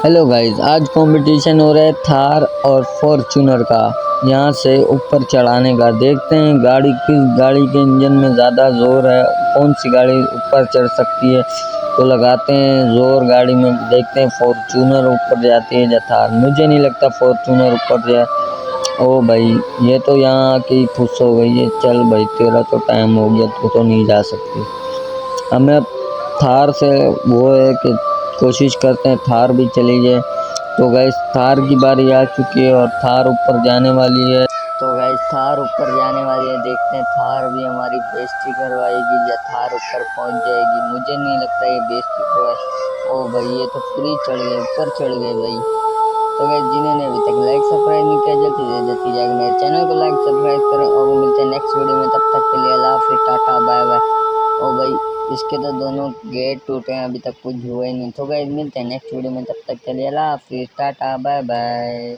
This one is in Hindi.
हेलो गाइस, आज कंपटीशन हो रहा है थार और फॉर्च्यूनर का। यहाँ से ऊपर चढ़ाने का देखते हैं गाड़ी किस गाड़ी के इंजन में ज़्यादा जोर है, कौन सी गाड़ी ऊपर चढ़ सकती है। तो लगाते हैं जोर गाड़ी में, देखते हैं फॉर्च्यूनर ऊपर जाती है या थार। मुझे नहीं लगता फॉर्च्यूनर ऊपर जाए। ओ भाई, ये तो यहाँ आके ही खुश हो गई है। चल भाई, तेरा तो टाइम हो गया, तू तो नहीं जा सकती। हमें अब थार से वो है कि कोशिश करते हैं थार भी चली जाए। तो गैस थार की बारी आ चुकी है और थार ऊपर जाने वाली है। तो गैस थार ऊपर जाने वाली है, देखते हैं थार भी हमारी बेइज्जती करवाएगी या थार ऊपर पहुंच जाएगी। मुझे नहीं लगता ये बेइज्जती करवाए। ओ भाई, ये तो पूरी चढ़ गए, ऊपर चढ़ गए भाई। तो गैस जिन्होंने अभी तक लाइक सब्सक्राइब नहीं किया, जल्दी से जल्दी जाकर मेरे चैनल को लाइक सब्सक्राइब करें और मिलते हैं नेक्स्ट वीडियो में। तब तक के लिए अल्लाह हाफिज़, टाटा बाय बाय। ओ भाई, इसके तो दोनों गेट टूटे हैं, अभी तक कुछ हुआ ही नहीं। तो गाइस मिलते हैं नेक्स्ट वीडियो में, तब तक के लिए अल्लाह हाफिज़, टाटा बाय बाय।